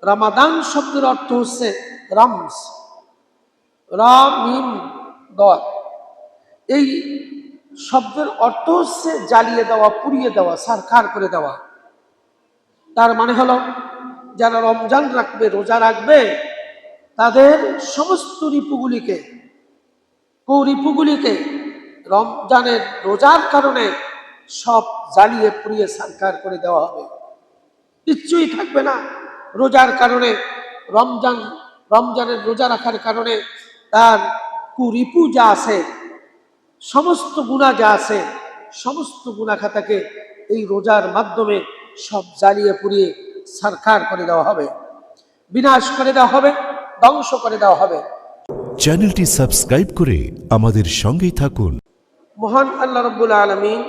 রামাদান শব্দের অর্থ হচ্ছে রামস, রাম মিম দয়। এই শব্দের অর্থ হচ্ছে জ্বালিয়ে দেওয়া, পুড়িয়ে দেওয়া, ছারখার করে দেওয়া। তার মানে হলো যারা রমজান রাখবে, রোজা রাখবে, তাদের সমস্ত রিপুগুলিকে, কুরিপুগুলিকে রমজানের রোজার কারণে সব জ্বালিয়ে পুড়িয়ে ছারখার করে দেওয়া হবে। কিচ্ছুই থাকবে না। রোজার কারণে রমজানের রোজা রাখার কারণে তার কুরিপু যা আছে, সমস্ত গুনাহ যা আছে, সমস্ত গুনাহ খাতাকে এই রোজার মাধ্যমে সব জ্বালিয়ে পুড়িয়ে ছারখার করে দেওয়া হবে, বিনাশ করে দেওয়া হবে, ধ্বংস করে দেওয়া হবে। চ্যানেলটি সাবস্ক্রাইব করে আমাদের সঙ্গেই থাকুন। মহান আল্লাহ রাব্বুল আলামিন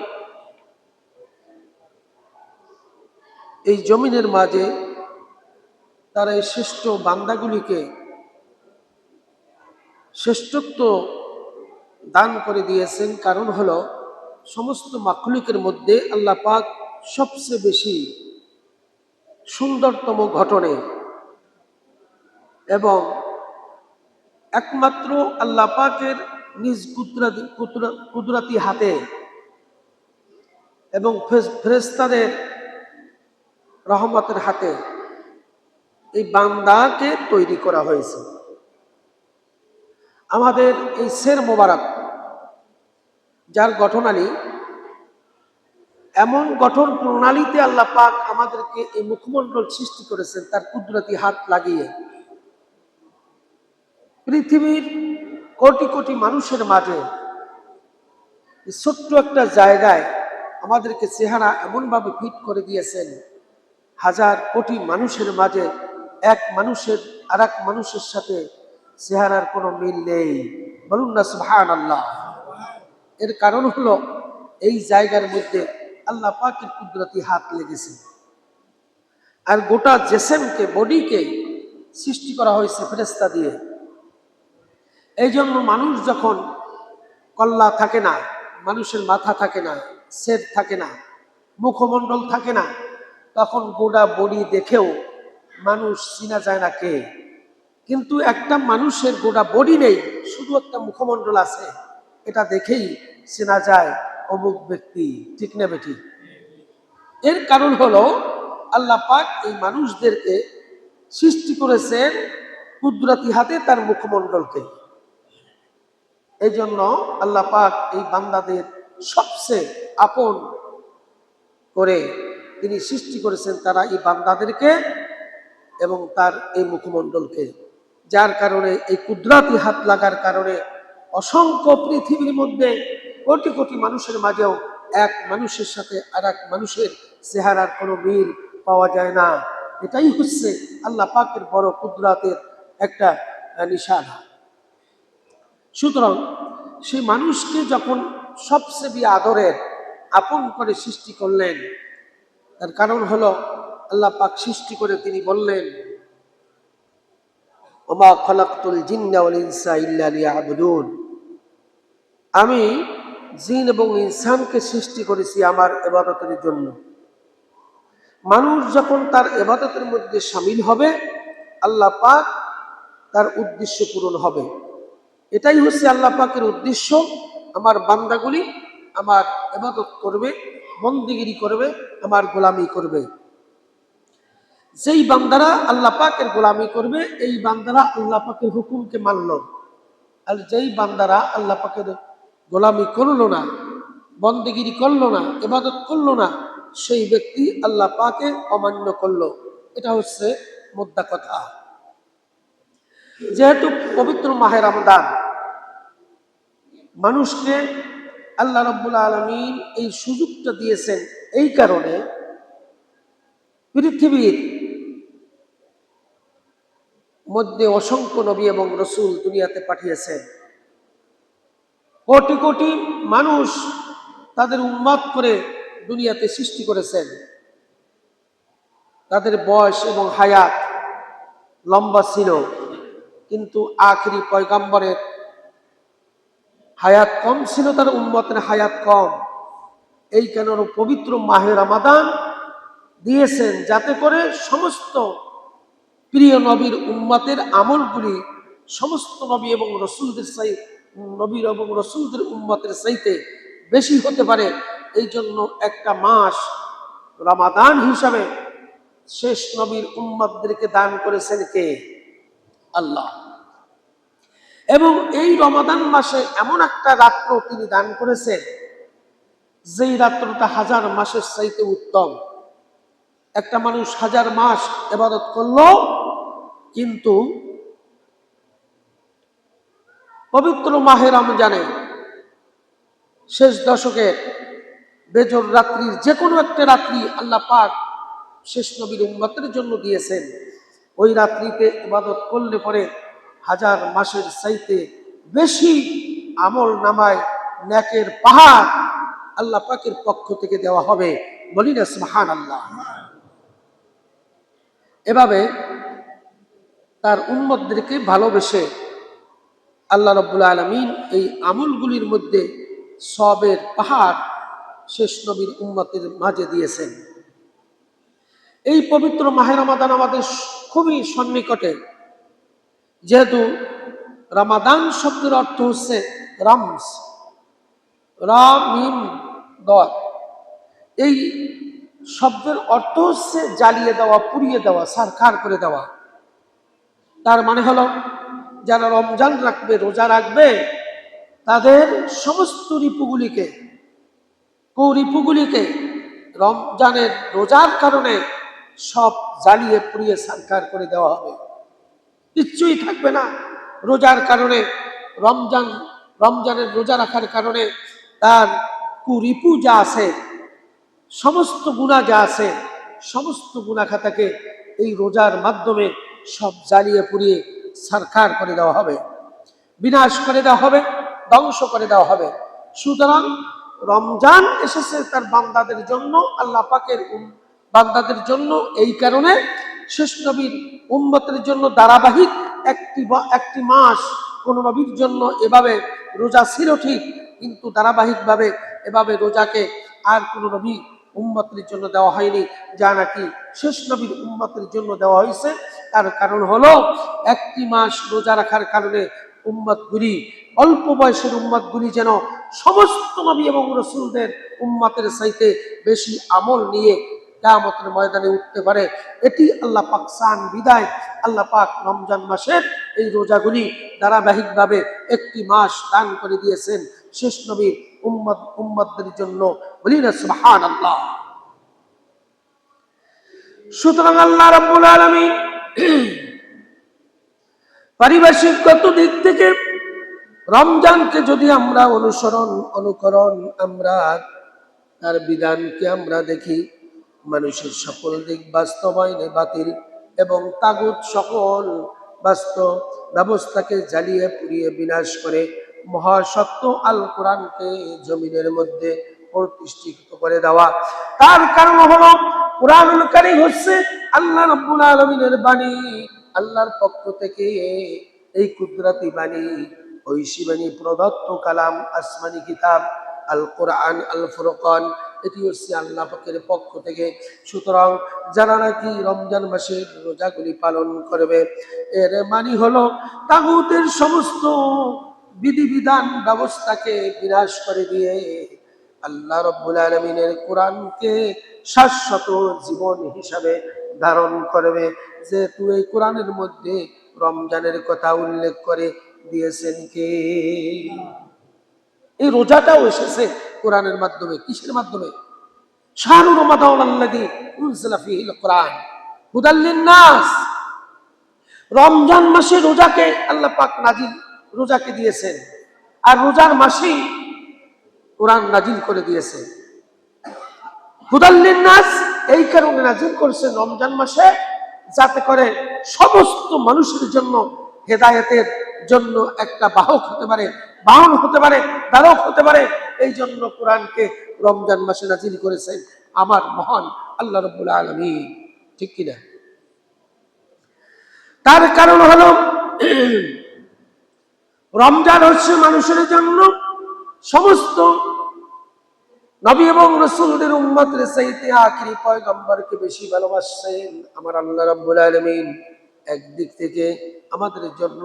এই জমিনের মাঝে তার এই শ্রেষ্ঠ বান্দাগুলিকে শ্রেষ্ঠত্ব দান করে দিয়েছেন। কারণ হলো সমস্ত মাখলুকের মধ্যে আল্লাহ পাক সবচেয়ে বেশি সুন্দরতম ঘটনে এবং একমাত্র আল্লাহ পাকের নিজ কুদরতি হাতে এবং ফেরেশতাদের রহমতের হাতে এই বান্দাকে তৈরি করা হয়েছে। আমাদের এই শের মোবারক যার গঠনালী, এমন গঠন প্রণালীতে আল্লাহ পাক আমাদেরকে এই মুখমণ্ডল সৃষ্টি করেছেন তার কুদরতি হাত লাগিয়ে। পৃথিবীর কোটি কোটি মানুষের মাঝে ছোট্ট একটা জায়গায় আমাদেরকে চেহারা এমনভাবে ফিট করে দিয়েছেন, হাজার কোটি মানুষের মাঝে এক মানুষের আর এক মানুষের সাথে চেহারার কোনো মিল নেই। বলুন না সুবহানাল্লাহ। এর কারণ হলো এই জায়গার মধ্যে আল্লাহ পাকের কুদরতি হাত লেগেছে। আর গোটা জিসমকে, বডিকে সৃষ্টি করা হয়েছে ফেরেশতা দিয়ে। এই জন্য মানুষ যখন কল্লা থাকে না, মানুষের মাথা থাকে না, সেট থাকে না, মুখমণ্ডল থাকে না, তখন গোটা বডি দেখেও মানুষ চিনা যায় না কে। কিন্তু একটা মানুষের গোটা বডি নেই, শুধু একটা মুখমণ্ডল আছে, এটা দেখেই চেনা যায় অমুক ব্যক্তি। ঠিক না বেঠিক? এর কারণ হলো আল্লাহ পাক এই মানুষদেরকে সৃষ্টি করেছেন কুদরতি হাতে তার মুখমণ্ডলকে। এই জন্য আল্লাহ পাক এই বান্দাদের সবচেয়ে আপন করে তিনি সৃষ্টি করেছেন তারা এই বান্দাদেরকে এবং তার এই মুখমণ্ডলকে। যার কারণে এই কুদরতি হাত লাগার কারণে অসংখ্য পৃথিবীর মধ্যে কোটি কোটি মানুষের মাঝেও এক মানুষের সাথে আর এক মানুষের চেহারার কোনো মিল পাওয়া যায় না। এটাই হচ্ছে আল্লাহ পাকের বড় কুদরতের একটা নিশানা। সুতরাং সেই মানুষকে যখন সবচেয়ে আদরের আপন করে সৃষ্টি করলেন, তার কারণ হলো আল্লাহ পাক সৃষ্টি করে তিনি বললেন, ওমা খালাকতুল জিন্না ওয়াল ইনসা ইল্লা লিয়াবুদুন, আমি জিন এবং ইনসানকে সৃষ্টি করেছি আমার ইবাদতের জন্য। মানুষ যখন তার ইবাদতের মধ্যে শামিল হবে, আল্লাহ পাক তার উদ্দেশ্য পূরণ হবে। এটাই হচ্ছে আল্লাহ পাকের উদ্দেশ্য। আমার বান্দাগুলি আমার ইবাদত করবে, বন্দেগিরি করবে, আমার গোলামি করবে। যেই বান্দারা আল্লাহ পাকের গোলামি করবে, এই বান্দারা আল্লাহ পাকের হুকুমকে মানল। আর যেই বান্দারা আল্লাহ পাকের গোলামি করলো না, বন্দেগিরি করলো না, ইবাদত করলো না, সেই ব্যক্তি আল্লাহ পাকে অমান্য করলো। এটা হচ্ছে মোদ্দা কথা। যেহেতু পবিত্র মাহে রমজান, মানুষকে আল্লাহ রাব্বুল আলামিন এই সুযোগটা দিয়েছেন। এই কারণে পৃথিবীর মধ্যে অসংখ্য নবী এবং রসুল দুনিয়াতে পাঠিয়েছেন। কোটি কোটি মানুষ তাদের উম্মত করে দুনিয়াতে সৃষ্টি করেছেন। তাদের বয়স এবং হায়াত লম্বা ছিল, কিন্তু আখিরি পয়গম্বরের হায়াত কম ছিল, তার উম্মতের হায়াত কম। এই কারণে পবিত্র মাহে রমাদান দিয়েছেন যাতে করে সমস্ত প্রিয় নবীর উম্মতের আমলগুলি সমস্ত নবী এবং রসুলদের উম্মতের চাইতে বেশি হতে পারে। এই জন্য একটা মাস রমাদান হিসাবে শেষ নবীর উম্মতদেরকে দান করেছেন কে? আল্লাহ। এবং এই রমাদান মাসে এমন একটা রাত্র তিনি দান করেছেন যেই রাত্রটা 1000 মাসের চাইতে উত্তম। একটা মানুষ 1000 মাস ইবাদত করলো, কিন্তু পবিত্র মাহে রমজানে শেষ দশকের বেজর রাত্রির যে কোনো একটা রাত্রি আল্লাহ পাক শেষ নবীর উম্মতের জন্য দিয়েছেন। ওই রাত্রিতে ইবাদত করলে পরে 1000 মাসের চাইতে বেশি আমল নামায় নেকের পাহাড় আল্লাহ পাকের পক্ষ থেকে দেওয়া হবে। বলি না সুবহানাল্লাহ। এভাবে তার উম্মতদেরকে ভালোবেসে আল্লাহ রাব্বুল আলামিন এই আমলগুলির মধ্যে সওয়াবের পাহাড় শেষ নবীর উম্মতের মাঝে দিয়েছেন। এই পবিত্র মাহে রমাদান আমাদের খুবই সন্নিকটে, যেহেতু রমাদান শব্দের অর্থ হচ্ছে রামস, রামিম দর। এই শব্দের অর্থ হচ্ছে জ্বালিয়ে দেওয়া, পুড়িয়ে দেওয়া, ছারখার করে দেওয়া। তার মানে হলো যারা রমজান রাখবে, রোজা রাখবে, তাদের সমস্ত রিপুগুলিকে, কুরিপুগুলিকে রমজানের রোজার কারণে সব জ্বালিয়ে পুড়িয়ে ছারখার করে দেওয়া হবে। কিচ্ছুই থাকবে না। রোজার কারণে রমজানের রোজা রাখার কারণে তার কুরিপু যা আছে, সমস্ত গুনাহ যা আছে, সমস্ত গুনাহ খাতাকে এই রোজার মাধ্যমে সব জ্বালিয়ে পুড়িয়ে ছারখার করে দেওয়া হবে, বিনাশ করে দেওয়া হবে, ধ্বংস করে দেওয়া হবে। সুতরাং রমজান এসেছে তার বান্দাদের জন্য, আল্লাহ পাকের বান্দাদের জন্য। এই কারণে শেষ নবীর উম্মতের জন্য ধারাবাহিক একটি মাস কোন নবীর জন্য এভাবে রোজা ছিল ঠিক, কিন্তু ধারাবাহিকভাবে এভাবে রোজাকে আর কোন নবী উম্মতের জন্য দেওয়া হয়নি, যা নাকি শেষ নবীর উম্মতের জন্য দেওয়া হয়েছে। তার কারণ হলো একটি মাস রোজা রাখার কারণে উম্মতগুলি, অল্প বয়সের উম্মতগুলি যেন সমস্ত নবী এবং রসুলদের উম্মতের চাইতে বেশি আমল নিয়ে কিয়ামতের ময়দানে উঠতে পারে। এটি আল্লাহ পাক চান বিদায় আল্লাহ পাক রমজান মাসের এই রোজাগুলি ধারাবাহিকভাবে একটি মাস দান করে দিয়েছেন শেষ নবীর উম্মতদের জন্য। বলি না সুবহানাল্লাহ। সুতরাং আল্লাহ রাব্বুল আলামিন পারিভাষিকগত দিক থেকে রমজানকে যদি আমরা অনুকরণ আমরা তার বিধানকে আমরা দেখি, মানুষের সকল দিক বাস্তবায়নে বাতিল এবং তাগুত সকল বাস্তব ব্যবস্থাকে জ্বালিয়ে পুড়িয়ে বিনাশ করে মহাসত্য আল কোরআনকে জমিনের মধ্যে প্রতিষ্ঠিত করে দেওয়া। তার কারণ হলো কোরআনুল কারীম হচ্ছে আল্লাহ রাব্বুল আলামিনের বাণী, আল্লাহর পক্ষ থেকে এই কুদরতি বাণী, ঐশী বাণী, প্রদত্ত কালাম, আসমানি কিতাব আল কোরআন, আল ফুরকান, এটি হচ্ছে আল্লাহ পাকের পক্ষ থেকে। সুতরাং যারা নাকি রমজান মাসের রোজাগুলি পালন করবে, এর মানে হলো তাগুতের সমস্ত বিধিবিধান ব্যবস্থাকে বিনাশ করে দিয়ে আল্লাহ রাব্বুল আলামিনের কোরআনকে শাশ্বত জীবন হিসাবে ধারণ করবে। যেহেতু এই কোরআনের মধ্যে রমজানের কথা উল্লেখ করে দিয়েছেন কে? এই রোজাটাও এসেছে কোরআনের মাধ্যমে। কিসের মাধ্যমে? শাহরু রমাদানাল্লাযী উনজিলা ফীহিল কোরআন হুদাল লিন-নাস। রমজান মাসে রোজাকে আল্লাহ পাক রোজাকে দিয়েছেন, আর রোজার মাসেই কোরআন নাজিল করে দিয়েছেন। হুদাল লিন-নাস এই কারণে নাজিল করেছেন রমজান মাসে, যাতে করে সমস্ত মানুষের জন্য হেদায়েতের জন্য একটা বাহক হতে পারে, বাহন হতে পারে, ধারক হতে পারে। এই জন্য কোরআনকে রমজান মাসে নাজিল করেছেন আমার মহান আল্লাহ রাব্বুল আলামিন। ঠিক কিনা? তার কারণ হলো রমজান হচ্ছে মানুষের জন্য সমস্ত নবী এবং রাসূলদের উম্মতের চাইতে আখিরি পয়গম্বরকে বেশি ভালোবাসেন আমার আল্লাহ রাব্বুল আলামিন। একদিক থেকে আমাদের জন্য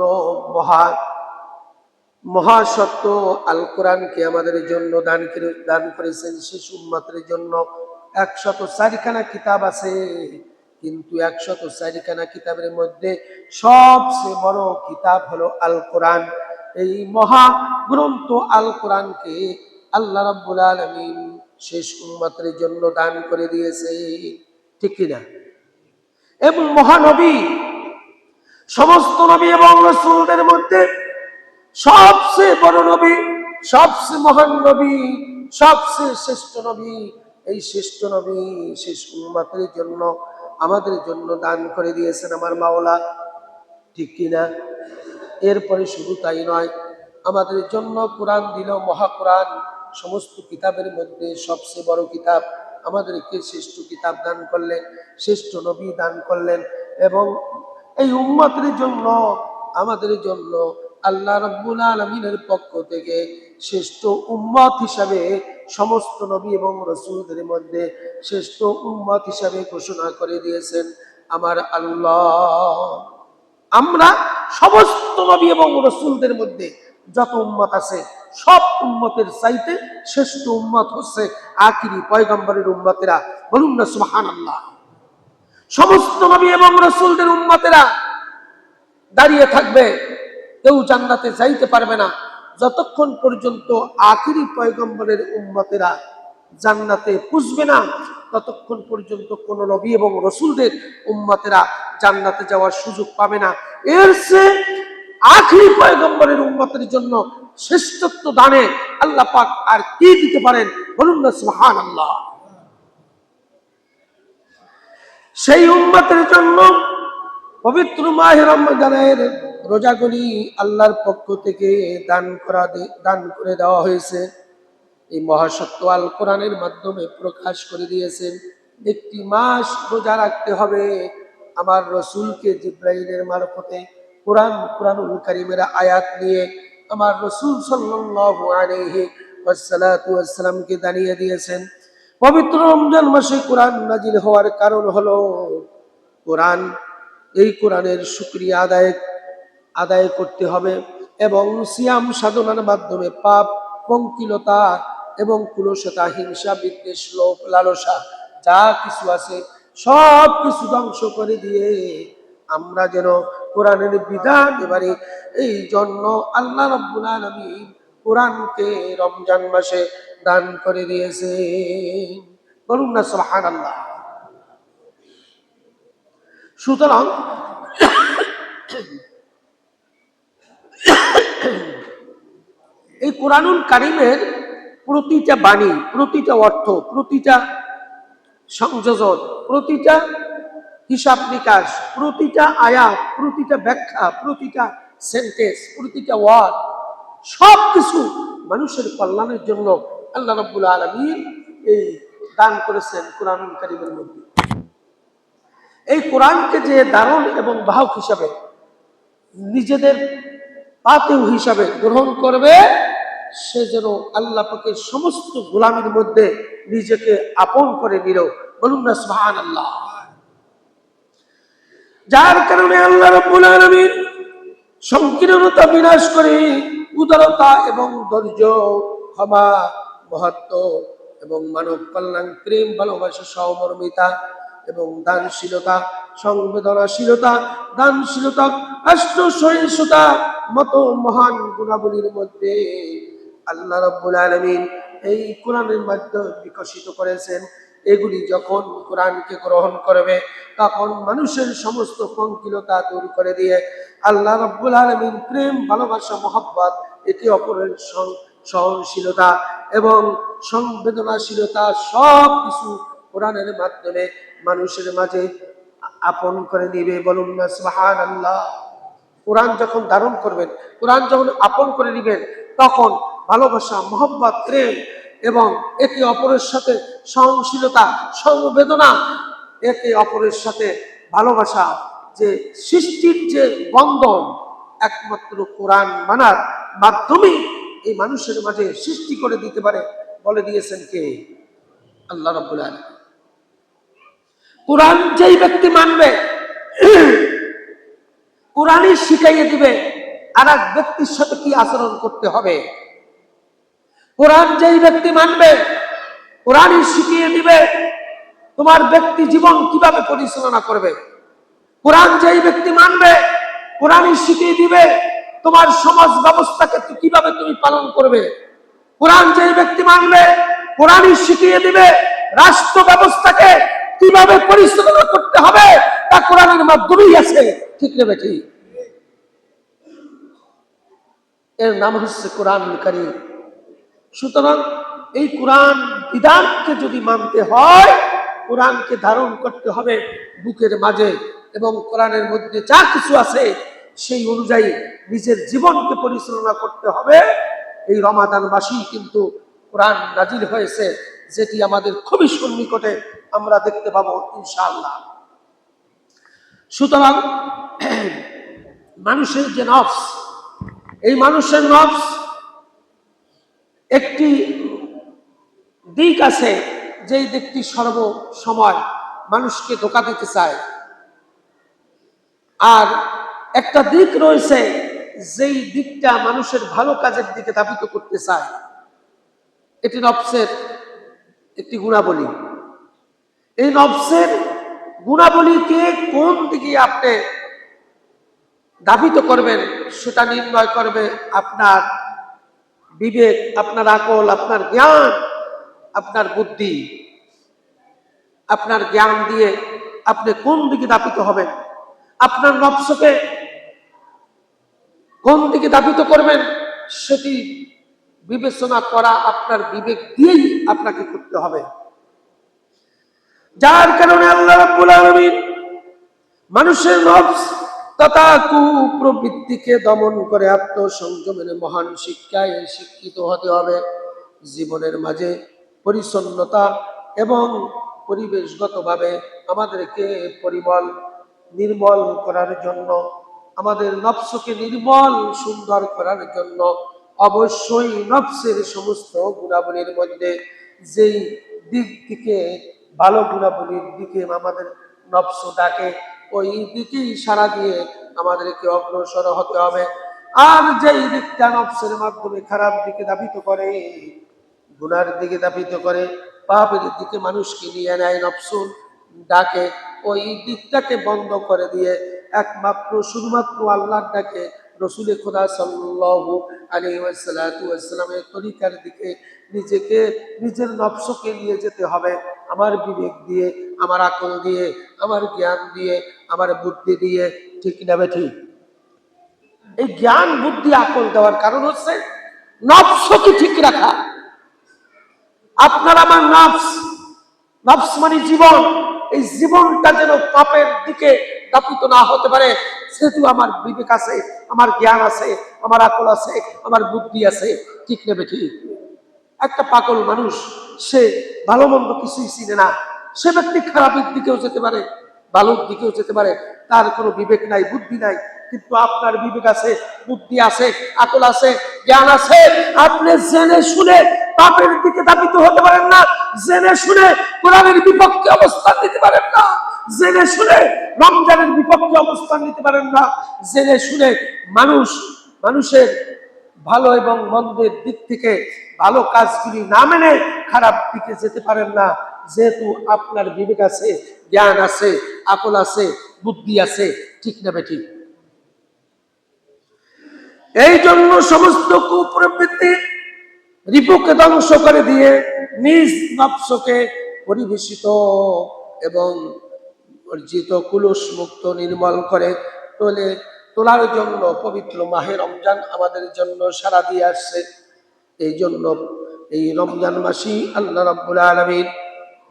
মহাসত্য আল কোরআনকে আমাদের জন্য দান করেছেন। শিশু উম্মতের জন্য 104খানা কিতাব আছে, কিন্তু 104খানা কিতাবের মধ্যে সবচেয়ে বড় কিতাব হলো আল কোরআন। এই মহা গ্রন্থ আল কোরআনকে আল্লাহ রাব্বুল আলামিন শেষ উম্মতের জন্য দান করে দিয়েছে, ঠিক কিনা? এবং মহানবী, সমস্ত নবী এবং রাসূলদের মধ্যে সবচেয়ে বড় নবী, সবচেয়ে মহান নবী, সবচেয়ে শ্রেষ্ঠ নবী, এই শ্রেষ্ঠ নবী শেষ উম্মতের জন্য আমাদের জন্য দান করে দিয়েছেন আমার মাওলা, ঠিক কিনা? এরপরে শুধু তাই নয়, আমাদের জন্য কোরআন দিল, মহাকুরআন, সমস্ত কিতাবের মধ্যে সবচেয়ে বড় কিতাব। আমাদেরকে শ্রেষ্ঠ কিতাব দান করলেন, শ্রেষ্ঠ নবী দান করলেন, এবং এই উম্মতের জন্য, আমাদের জন্য আল্লাহ রাব্বুল আলামিনের পক্ষ থেকে শ্রেষ্ঠ উম্মত হিসাবে সমস্ত নবী এবং রাসূলদের মধ্যে শ্রেষ্ঠ উম্মত হিসাবে ঘোষণা করে দিয়েছেন আমার আল্লাহ। আমরা সমস্ত নবী এবং রাসূলদের মধ্যে যত উম্মত আছে, সব উম্মতের চাইতে শ্রেষ্ঠ উম্মত হচ্ছে আখিরি পয়গম্বরের উম্মতেরা। বলুন না সুবহানাল্লাহ। সমস্ত নবী এবং রাসূলদের উম্মতেরা দাঁড়িয়ে থাকবে, কেউ জান্নাতে যাইতে পারবে না যতক্ষণ পর্যন্ত আখিরি পয়গম্বরের উম্মতেরা জান্নাতে পুষবে না, ততক্ষণ পর্যন্ত কোন নবী এবং রাসূলদের উম্মতেরা জান্নাতে যাওয়ার সুযোগ পাবে না। এর চেয়ে আখিরি পয়গম্বরের উম্মতের জন্য শ্রেষ্ঠত্ব দানে আল্লাহ পাক আর কি দিতে পারেন? বলুন না সুবহানাল্লাহ। সেই উম্মতের জন্য পবিত্র মাহে রমজানের রোজাগুলি আল্লাহর পক্ষ থেকে দান করে দেওয়া হয়েছে। এই মহাসত্য আল কোরআনের মাধ্যমে প্রকাশ করে দিয়েছেন। একটি মাস রোজা রাখতে হবে। আমার রসুলকে জিব্রাইলের মারফতে কুরআনুল কারীমের আয়াত নিয়ে আমার রসুল সাল্লাল্লাহু আলাইহি ওয়াসাল্লামকে জানিয়ে দিয়েছেন। পবিত্র রমজান মাসে কোরআন নাজিল হওয়ার কারণ হলো কোরআন, এই কোরআনের শুকরিয়া আদায় করতে হবে, এবং সিয়াম সাধনার মাধ্যমে পাপ, পঙ্কিলতা এবং কুলসতা, হিংসা, বিদ্বেষ, লোভ, লালসা যা কিছু আছে সব কিছু ধ্বংস করে দিয়ে আমরা যেন কোরআনের বিধান এবারে, এই জন্য আল্লাহ রাব্বুল আলামিন কোরআনকে রমজান মাসে দান করে দিয়েছে। বলুন না সুবহানাল্লাহ। সুতরাং এই কোরআনুল কারীমের প্রতিটা বাণী, প্রতিটা অর্থ, প্রতিটা সংযোজন, প্রতিটা হিসাব নিকাশ, প্রতিটা আয়াত, প্রতিটা ব্যাখ্যা, প্রতিটা সেন্টেন্স, প্রতিটা ওয়ার্ড, সবকিছু মানুষের কল্যাণের জন্য আল্লাহ রাব্বুল আলামিন এই দান করেছেন কোরআনুল কারীমের মধ্যে। এই কোরআনকে যে দারুণ এবং বাহক হিসাবে, নিজেদের পাথেয় হিসাবে গ্রহণ করবে, সে যেন আল্লাহ পাকের সমস্ত গোলামীর মধ্যে নিজেকে আপন করে নিল। বলুন না সুবহানাল্লাহ। যার কারণে আল্লাহ রাব্বুল আলামিন সংকীর্ণতা বিনাশ করে উদারতা এবং ধৈর্য, ক্ষমা, মহত্ব এবং মানব কল্যাণ, প্রেম, ভালোবাসা, সহমর্মিতা এবং দানশীলতা, সংবেদনশীলতা, দানশীলতা, সহিষ্ণুতা মতো মহান গুণাবলীর মধ্যে আল্লাহ রাব্বুল আলামিন এই কোরআনের মাধ্যমে বিকশিত করেছেন। এগুলি যখন কোরআনকে গ্রহণ করবে, তখন মানুষের সমস্ত পঙ্কিলতা দূর করে দিয়ে আল্লাহ রাব্বুল আলামিন প্রেম, ভালোবাসা, মহব্বত, একে অপরের সহনশীলতা এবং সংবেদনশীলতা সব কিছু কোরআনের মাধ্যমে মানুষের মাঝে আপন করে নিবে। বলুন না সুবহানাল্লাহ। কোরআন যখন ধারণ করবেন, কোরআন যখন আপন করে নিবেন, তখন ভালোবাসা, মহব্বত, প্রেম এবং একে অপরের সাথে সহনশীলতা, সমবেদনা, একে অপরের সাথে ভালোবাসা, যে সৃষ্টির যে বন্ধন একমাত্র কোরআন মানার মাধ্যমে এই মানুষের মাঝে সৃষ্টি করে দিতে পারে, বলে দিয়েছেন কে? আল্লাহ রাব্বুল আলামিন। কোরআন যেই ব্যক্তি মানবে, কোরআনই শিখাইয়ে দিবে আর এক ব্যক্তির সাথে কি আচরণ করতে হবে। কোরআন যেই ব্যক্তি মানবে, কোরআনই শিখিয়ে দিবে তোমার ব্যক্তি জীবন কিভাবে পরিচালনা করবে। কোরআন যেই ব্যক্তি মানবে, কোরআনই শিখিয়ে দিবে তোমার সমাজ ব্যবস্থাকে কিভাবে তুমি পালন করবে। কোরআন যেই ব্যক্তি মানবে, কোরআনই শিখিয়ে দিবে রাষ্ট্র ব্যবস্থাকে কিভাবে পরিচালনা করতে হবে, তা কোরআনের মাধ্যমেই আছে। ঠিক না বেঠি? এর নাম হচ্ছে কোরআন কারীম। সুতরাং এই কোরআন বিধানকে যদি মানতে হয়, কোরআনকে ধারণ করতে হবে বুকের মাঝে, এবং কোরআনের মধ্যে যা কিছু আছে সেই অনুযায়ী নিজের জীবনকে পরিচালনা করতে হবে। এই রমাদান মাসেই কিন্তু কোরআন নাজিল হয়েছে, যেটি আমাদের খুবই সন্নিকটে আমরা দেখতে পাবো ইনশাআল্লাহ। সুতরাং মানুষের যে নফস, এই মানুষের নফস একটি দিক আছে, যেই দিকটি সর্বসময় মানুষকে ধোঁকা দিতে চায়, আর একটা দিক রয়েছে যেই দিকটা মানুষের ভালো কাজের দিকে ধাবিত করতে চায়। এটি নফসের একটি গুণাবলী। এই নফসের গুণাবলীকে কোন দিকে আপনি ধাবিত করবেন সেটা নির্ণয় করবে আপনার বিবেক, আপনার আকল, আপনার জ্ঞান, আপনার বুদ্ধি। আপনার জ্ঞান দিয়ে আপনি কোন দিকে ধাবিত হবেন, আপনার নফসকে কোন দিকে ধাবিত করবেন, সেটি বিবেচনা করা আপনার বিবেক দিয়েই আপনাকে করতে হবে। যার কারণে আল্লাহ রাব্বুল আলামিন মানুষের নফস তথা কুপ্রবৃত্তিকে দমন করে আত্মসংযমের মহান শিক্ষায় শিক্ষিত হতে হবে। জীবনের মাঝে পরিচ্ছন্নতা এবং পরিবেশগতভাবে আমাদেরকে নির্মল করার জন্য, আমাদের নফসকে নির্মল সুন্দর করার জন্য অবশ্যই নফসের সমস্ত গুণাবলীর মধ্যে যেই দিক থেকে ভালো গুণাবলীর দিকে আমাদের নফস ডাকে, ওই দিকেই সাড়া দিয়ে আমাদেরকে অগ্রসর হতে হবে। আর যেই দিকটা নফসের মাধ্যমে খারাপ দিকে ধাবিত করে, গুনার দিকে ধাবিত করে, পাপের দিকে মানুষকে নিয়ে নেয়, নফসুন ডাকে, ওই দিকটাকে বন্ধ করে দিয়ে একমাত্র শুধুমাত্র আল্লাহর ডাকে রসুল খোদা সাল্লাল্লাহু আলাইহি ওয়াসাল্লামের তরিকার দিকে নিজেকে, নিজের নফসকে নিয়ে যেতে হবে। আমার বিবেক দিয়ে, আমার আকল দিয়ে, আমার জ্ঞান দিয়ে, আমার বুদ্ধি দিয়ে। ঠিক না বেঠিক? এই জ্ঞান বুদ্ধি আকল দেওয়ার কারণ হচ্ছে নফসকে ঠিক রাখা। আপনার আমার নফস মানে জীবন, এই জীবনটা যেন পাপের দিকে ধাবিত না হতে পারে, সেহেতু আমার বিবেক আছে, আমার জ্ঞান আছে, আমার আকল আছে, আমার বুদ্ধি আছে। ঠিক নেবে ঠিক? একটা পাগল মানুষ, সে ভালো মন্দ কিছুই চিনে না, সে ব্যক্তি খারাপের দিকেও যেতে পারে, ভালোর দিকেও যেতে পারে, তার কোনো বিবেক নাই, বুদ্ধি নাই। কিন্তু আপনার বিবেক আছে, বুদ্ধি আছে, আকল আছে, জ্ঞান আছে। আপনি জেনে শুনে পাপের দিকে ধাবিত হতে পারেন না, জেনে শুনে কোরআনের বিপক্ষে অবস্থান নিতে পারেন না, জেনে শুনে রমজানের বিপক্ষে অবস্থান নিতে পারেন না, জেনে শুনে মানুষের ভালো এবং মন্দের দিক থেকে ভালো কাজগুলি না মেনে খারাপ দিকে যেতে পারেন না, যেহেতু আপনার বিবেক আছে, জ্ঞান আছে, আকল আছে, বুদ্ধি আছে। ঠিক না বেঠিক? এই জন্য সমস্ত কুপ্রবৃত্তি রিপুকে ধ্বংস করে দিয়ে নিজ নফসকে পরিবেশিত এবং অর্জিত কুলুষ মুক্ত নির্মল করে তোলার জন্য পবিত্র মাহে রমজান আমাদের জন্য সাড়া দিয়ে আসছে। এই জন্য এই রমজান মাসে আল্লাহ রাব্বুল আলামিন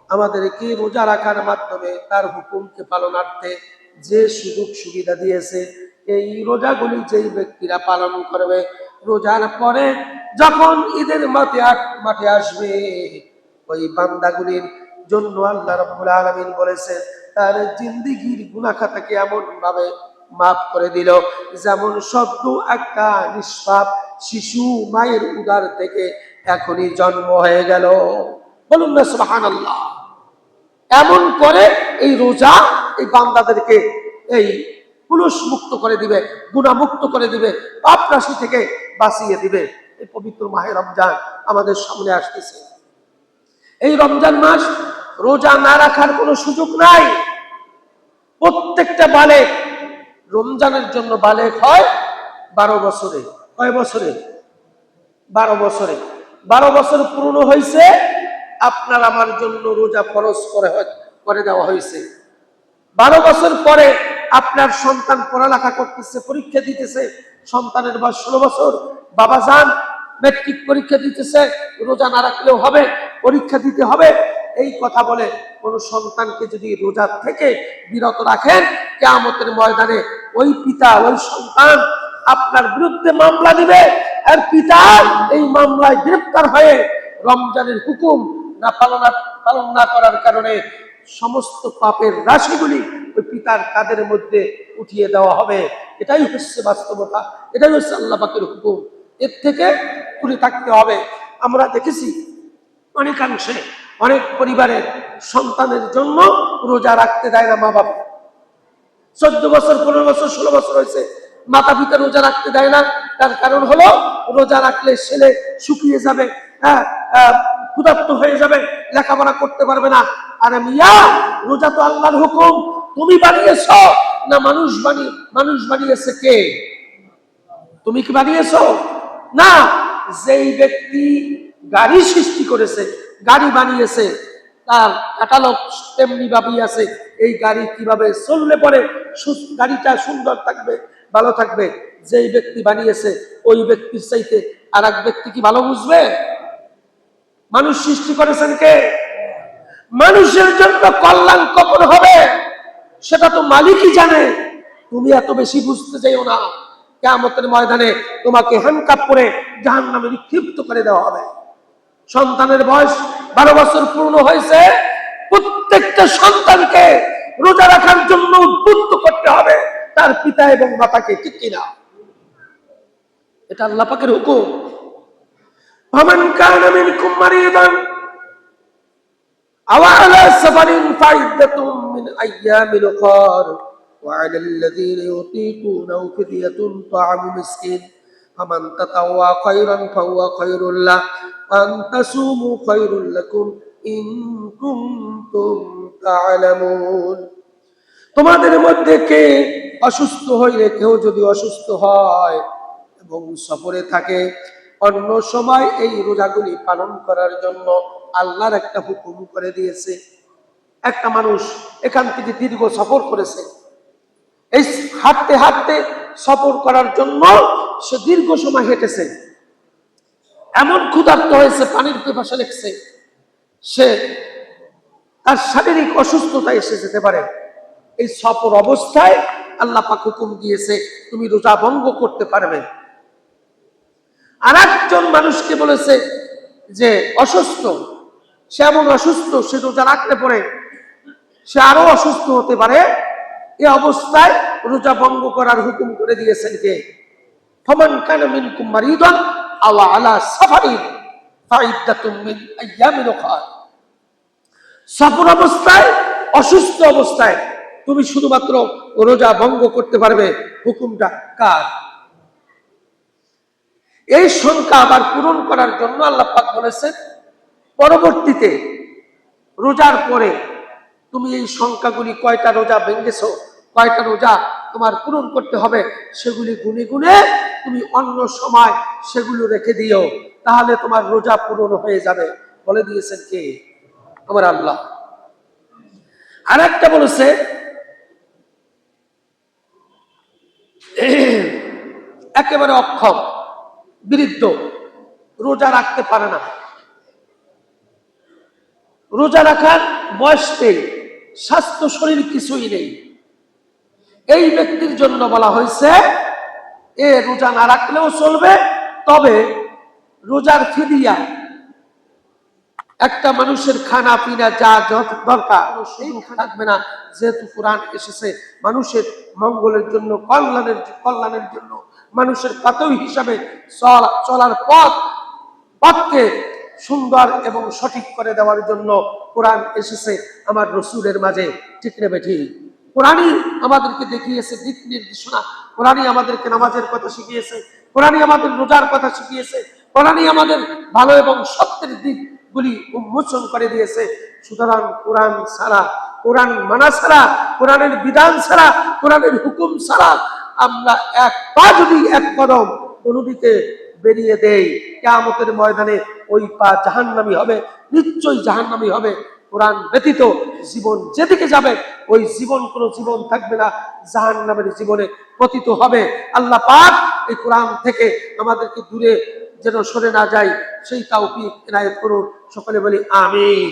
আমাদেরকে রোজা রাখার মাধ্যমে তার হুকুমকে পালনার্থে যে সুযোগ সুবিধা দিয়েছে, এই রোজাগুলি যেই ব্যক্তিরা পালন করবে, রোজার পরে যখন ঈদের মাঠে আসবে, ওই বান্দাগুলির জন্য আল্লাহ রাব্বুল আলামিন বলেছে তার জিন্দেগির গুনাহ খাতাকে এমন ভাবে মাফ করে দিল, যেমন সদ্য একটা নিষ্পাপ শিশু মায়ের উদর থেকে এখনই জন্ম হয়ে গেল। বলুন না সুবহানাল্লাহ। এমন করে এই রোজা এই বান্দাদেরকে এই পুলুষ মুক্ত করে দিবে, গুনাহ মুক্ত করে দিবে, পাপ রাশি থেকে বাঁচিয়ে দিবে। এই পবিত্র মাহে রমজান আমাদের সামনে আসতেছে। এই রমজান মাস রোজা না রাখার কোনো সুযোগ নাই। প্রত্যেকটা বালেক রমজানের জন্য বালেক হয় 12 বছরে। কয় বছরে? 12 বছরে। 12 বছর পূর্ণ হয়েছে, আপনার আমার জন্য রোজা ফরজ করে দেওয়া হয়েছে। 12 বছর পরে আপনার সন্তান পড়ালেখা করতেছে, পরীক্ষা দিতেছে, সন্তানের বয়স 16 বছর, বাবা যান ম্যাট্রিক পরীক্ষা দিতেছে, রোজা না রাখলেও হবে, পরীক্ষা দিতে হবে, এই কথা বলে কোন সন্তানকে যদি রোজা থেকে বিরত রাখেন, কিয়ামতের ময়দানে ওই পিতা ওই সন্তান আপনার বিরুদ্ধে মামলা দিবে। আর পিতা এই মামলায় গ্রেফতার হয়ে রমজানের হুকুম পালন না করার কারণে সমস্ত পাপের রাশিগুলি ওই পিতার কাঁধের মধ্যে উঠিয়ে দেওয়া হবে। এটাই হচ্ছে বাস্তবতা, এটাই হচ্ছে আল্লাহ পাকের হুকুম। এর থেকে দূরে থাকতে হবে। আমরা দেখেছি অনেকাংশে অনেক পরিবারের সন্তানের জন্য রোজা রাখতে দেয় না মা বাবা। 14 বছর 15 বছর 16 বছর হয়েছে, মাতা পিতা রোজা রাখতে দেয় না। তার কারণ হলো রোজা রাখলে ছেলে শুকিয়ে যাবে, ক্ষুধার্ত হয়ে যাবে, লেখাপড়া করতে পারবে না। আরে মিয়া, রোজা তো আল্লাহর হুকুম, তুমি বানিয়েছ না মানুষ বানিয়েছে কে? তুমি কি বানিয়েছো? না। যেই ব্যক্তি গাড়ি সৃষ্টি করেছে, গাড়ি বানিয়েছে, তার ক্যাটালগ তেমনি ভাবেই আছে। এই গাড়ি কিভাবে চললে পরে গাড়িটা সুন্দর থাকবে, ভালো থাকবে, যেই ব্যক্তি বানিয়েছে ওই ব্যক্তির চাইতে আর এক ব্যক্তি কি ভালো বুঝবে? মানুষ সৃষ্টি করেছেন কে? মানুষের জন্য কল্যাণ কখন হবে সেটা তো মালিকই জানে। তুমি এত বেশি বুঝতে চাইও না। কিয়ামতের ময়দানে তোমাকে হ্যান্ডকাপ করে জাহান্নামে নিক্ষিপ্ত করে দেওয়া হবে। সন্তানের বয়স 12 বছর পূর্ণ হয়েছে, প্রত্যেকটা সন্তানকে রোজা রাখার জন্য উদ্বুদ্ধ করতে হবে তার পিতা এবং মাতাকে, ঠিক কিনা? এটা আল্লাহ পাকের হুকুম। ফামান কানা মিনকুম মারিদান আও আলা সাফারিন ফাইদাতুম মিন আইয়ামিল উখর ওয়া আলাল্লাযীনা ইউতীকুনাহু ফিদিয়াতুন তা'আমু মিসকিন ফামান তাতাওয়া খায়রান ফাহুয়া খায়রুল লাহ ওয়া আন তাসুমু খায়রুল লাকুম ইন কুনতুম তা'লামুন। তোমাদের মধ্যে কে অসুস্থ হইলে, কেউ যদি অসুস্থ হয় এবং সফরে থাকে, অন্য সময় এই রোজাগুলি পালন করার জন্য আল্লাহর একটা হুকুম করে দিয়েছে। একটা মানুষ এখান থেকে দীর্ঘ সফর করেছে, এই হাঁটতে হাঁটতে সফর করার জন্য সে দীর্ঘ সময় হেঁটেছে, এমন ক্ষুধার্ত হয়েছে, পানির পিপাসা লেগেছে, সে তার শারীরিক অসুস্থতা এসে যেতে পারে। এই সফর অবস্থায় আল্লাহ পাক হুকুম দিয়েছে তুমি রোজা ভঙ্গ করতে পারবে। আর একজন মানুষকে বলেছে যে অসুস্থ, সে এমন অসুস্থ, সে রোজা রাখলে পরে সে আরো অসুস্থ হতে পারে। এই অবস্থায় রোজা ভঙ্গ করার হুকুম করে দিয়েছেন কে? ফামান কানা মিনকুম মারিদান আও আলা সাফারিন ফাইদাতুম মিন আইয়ামিল উখর। সফর অবস্থায়, অসুস্থ অবস্থায় তুমি শুধুমাত্র রোজা ভঙ্গ করতে পারবে। হুকুমটা কার? এই সংখ্যা আবার পূরণ করার জন্য আল্লাহ পাক বলেছেন পরবর্তীতে রোজার পরে তুমি এই সংখ্যাগুলি কয়টা রোজা ভেঙেছো, কয়টা রোজা তোমার পূরণ করতে হবে, সেগুলি গুনে গুনে তুমি অন্য সময় সেগুলো রেখে দিও, তাহলে তোমার রোজা পূরণ হয়ে যাবে। বলে দিয়েছেন কে? আমার আল্লাহ। আর একটা বলেছে একেবারে অক্ষম, বৃদ্ধ, রোজা রাখতে পারে না, রোজা রাখার বয়স নেই, স্বাস্থ্য শরীর কিছুই নেই, এই ব্যক্তির জন্য বলা হয়েছে এ রোজা না রাখলেও চলবে, তবে রোজার ফিদিয়া, একটা মানুষের খানা পিনা যা দরকার সেই থাকবে না। যেহেতু কোরআন এসেছে মানুষের মঙ্গলের জন্য, কল্যাণের জন্য, মানুষের পাথর হিসাবে চলার পথকে সুন্দর এবং সঠিক করে দেওয়ার জন্য কোরআন এসেছে আমার রসুলের মাঝে, ঠিক না বেঠি? কোরআনই আমাদেরকে দেখিয়েছে দিক নির্দেশনা, কোরআনই আমাদেরকে নামাজের কথা শিখিয়েছে, কোরআনই আমাদের রোজার কথা শিখিয়েছে, কোরআনই আমাদের ভালো এবং সত্যের দিকগুলি উন্মোচন করে দিয়েছে। সুতরাং কোরআন ছাড়া, কোরআন মানা ছাড়া, কোরআনের বিধান ছাড়া, কোরআনের হুকুম ছাড়া আমরা এক পা যদি এক কদম কোনো দিকে বেরিয়ে দেই, কিয়ামতের ময়দানে ওই পা জাহান্নামী হবে, নিশ্চয়ই জাহান্নামী হবে। কোরআন ব্যতীত জীবন যেদিকে যাবে ওই জীবন কোনো জীবন থাকবে না, জাহান্নামের জীবনে পতিত হবে। আল্লাহ পাক এই কোরআন থেকে আমাদেরকে দূরে যেন সরে না যায় সেই তাওফিক এনায়েত করুন। সকলে বলি আমিন।